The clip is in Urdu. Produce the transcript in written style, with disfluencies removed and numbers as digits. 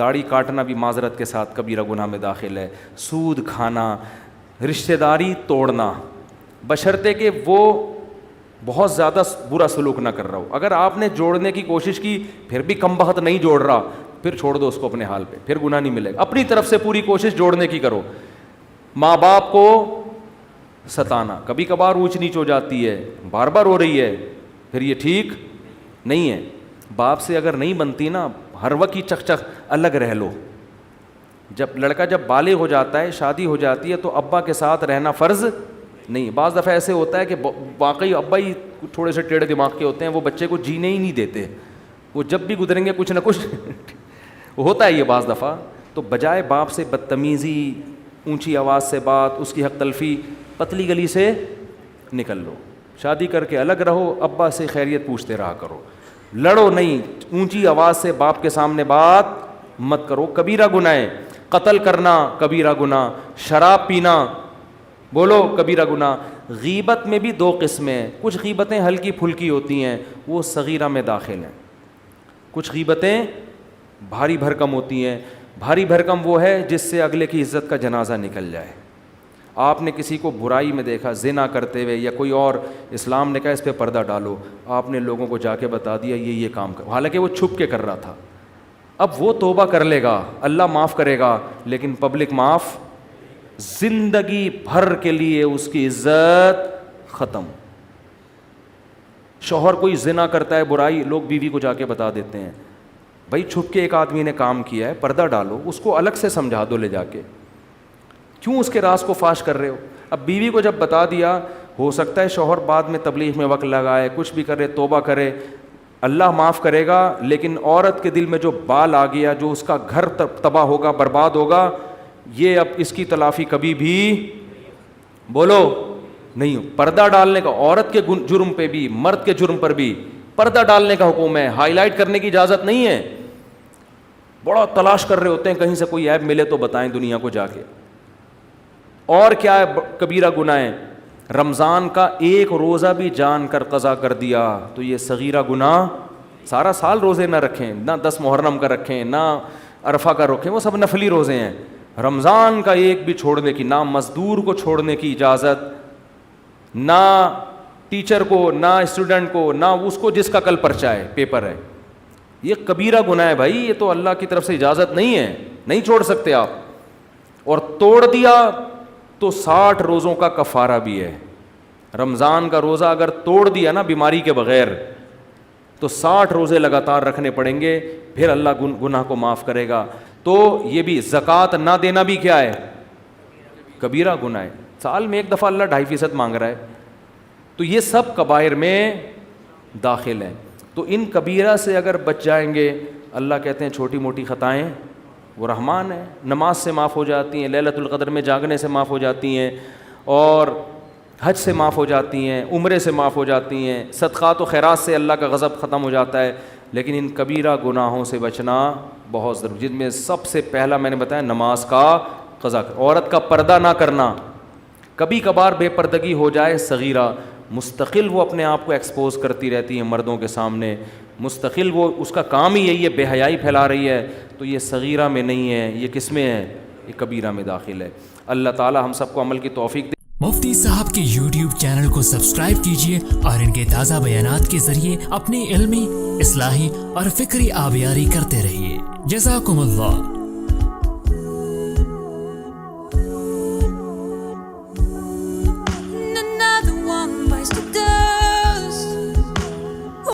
داڑھی کاٹنا بھی معذرت کے ساتھ کبیرہ گناہ میں داخل ہے. سود کھانا, رشتہ داری توڑنا, بشرطے کہ وہ بہت زیادہ برا سلوک نہ کر رہا ہو. اگر آپ نے جوڑنے کی کوشش کی پھر بھی کم بخت نہیں جوڑ رہا, پھر چھوڑ دو اس کو اپنے حال پہ, پھر گناہ نہیں ملے گا. اپنی طرف سے پوری کوشش جوڑنے کی کرو. ماں باپ کو ستانا, کبھی کبھار اونچ نیچ ہو جاتی ہے, بار بار ہو رہی ہے, پھر یہ ٹھیک نہیں ہے. باپ سے اگر نہیں بنتی نا, ہر وقت ہی چک چک الگ رہ لو. جب لڑکا جب بالغ ہو جاتا ہے, شادی ہو جاتی ہے, تو ابا کے ساتھ رہنا فرض نہیں. بعض دفعہ ایسے ہوتا ہے کہ واقعی ابا ہی تھوڑے سے ٹیڑھے دماغ کے ہوتے ہیں, وہ بچے کو جینے ہی نہیں دیتے, وہ جب بھی گزریں گے کچھ نہ کچھ ہوتا ہے یہ بعض دفعہ. تو بجائے باپ سے بدتمیزی, اونچی آواز سے بات, اس کی حق تلفی, پتلی گلی سے نکل لو. شادی کر کے الگ رہو, ابا سے خیریت پوچھتے رہا کرو, لڑو نہیں, اونچی آواز سے باپ کے سامنے بات مت کرو. کبیرہ گناہ ہے. قتل کرنا کبیرہ گناہ, شراب پینا بولو کبیرہ گناہ. غیبت میں بھی دو قسمیں ہیں, کچھ غیبتیں ہلکی پھلکی ہوتی ہیں, وہ صغیرہ میں داخل ہیں. کچھ غیبتیں بھاری بھرکم ہوتی ہیں. بھاری بھرکم وہ ہے جس سے اگلے کی عزت کا جنازہ نکل جائے. آپ نے کسی کو برائی میں دیکھا, زنا کرتے ہوئے یا کوئی اور, اسلام نے کہا اس پہ پردہ ڈالو, آپ نے لوگوں کو جا کے بتا دیا یہ کام کر, حالانکہ وہ چھپ کے کر رہا تھا. اب وہ توبہ کر لے گا, اللہ معاف کرے گا, لیکن پبلک معاف, زندگی بھر کے لیے اس کی عزت ختم. شوہر کوئی زنا کرتا ہے برائی, لوگ بیوی کو جا کے بتا دیتے ہیں, بھائی چھپ کے ایک آدمی نے کام کیا ہے, پردہ ڈالو, اس کو الگ سے سمجھا دو لے جا کے, کیوں اس کے راز کو فاش کر رہے ہو. اب بیوی کو جب بتا دیا, ہو سکتا ہے شوہر بعد میں تبلیغ میں وقت لگائے, کچھ بھی کرے, توبہ کرے, اللہ معاف کرے گا, لیکن عورت کے دل میں جو بال آ گیا, جو اس کا گھر تباہ ہوگا, برباد ہوگا, یہ اب اس کی تلافی کبھی بھی بولو نہیں ہو. پردہ ڈالنے کا, عورت کے جرم پہ بھی, مرد کے جرم پر بھی پردہ ڈالنے کا حکم ہے, ہائی لائٹ کرنے کی اجازت نہیں ہے. بڑا تلاش کر رہے ہوتے ہیں کہیں سے کوئی عیب ملے تو بتائیں دنیا کو جا کے. اور کیا ہے کبیرہ گناہ ہے, رمضان کا ایک روزہ بھی جان کر قضا کر دیا تو یہ صغیرہ گناہ. سارا سال روزے نہ رکھیں, نہ 10 محرم کا رکھیں, نہ عرفہ کا رکھیں, وہ سب نفلی روزے ہیں. رمضان کا ایک بھی چھوڑنے کی, نہ مزدور کو چھوڑنے کی اجازت, نہ ٹیچر کو, نہ اسٹوڈنٹ کو, نہ اس کو جس کا کل پرچہ ہے, پیپر ہے. یہ کبیرہ گناہ ہے بھائی, یہ تو اللہ کی طرف سے اجازت نہیں ہے, نہیں چھوڑ سکتے آپ. اور توڑ دیا تو 60 روزوں کا کفارہ بھی ہے. رمضان کا روزہ اگر توڑ دیا نا بیماری کے بغیر تو 60 روزے لگاتار رکھنے پڑیں گے, پھر اللہ گناہ کو معاف کرے گا. تو یہ بھی زکوٰۃ نہ دینا بھی کیا ہے, کبیرہ گناہ ہے. سال میں ایک دفعہ اللہ 2.5% مانگ رہا ہے, تو یہ سب کبائر میں داخل ہیں. تو ان کبیرہ سے اگر بچ جائیں گے, اللہ کہتے ہیں چھوٹی موٹی خطائیں وہ رحمان ہے, نماز سے معاف ہو جاتی ہیں, لیلۃ القدر میں جاگنے سے معاف ہو جاتی ہیں, اور حج سے معاف ہو جاتی ہیں, عمرے سے معاف ہو جاتی ہیں, صدقات و خیرات سے اللہ کا غضب ختم ہو جاتا ہے. لیکن ان کبیرہ گناہوں سے بچنا بہت ضروری, جن میں سب سے پہلا میں نے بتایا نماز کا قضا, عورت کا پردہ نہ کرنا. کبھی کبھار بے پردگی ہو جائے صغیرہ, مستقل وہ اپنے آپ کو ایکسپوز کرتی رہتی ہے مردوں کے سامنے, مستقل وہ اس کا کام ہی یہی ہے, بے حیائی پھیلا رہی ہے, تو یہ صغیرہ میں نہیں ہے, یہ کس میں ہے, یہ کبیرہ میں داخل ہے. اللہ تعالی ہم سب کو عمل کی توفیق دے. مفتی صاحب کے یوٹیوب چینل کو سبسکرائب کیجیے اور ان کے تازہ بیانات کے ذریعے اپنی علمی, اصلاحی اور فکری آبیاری کرتے رہیے. جزاکم اللہ.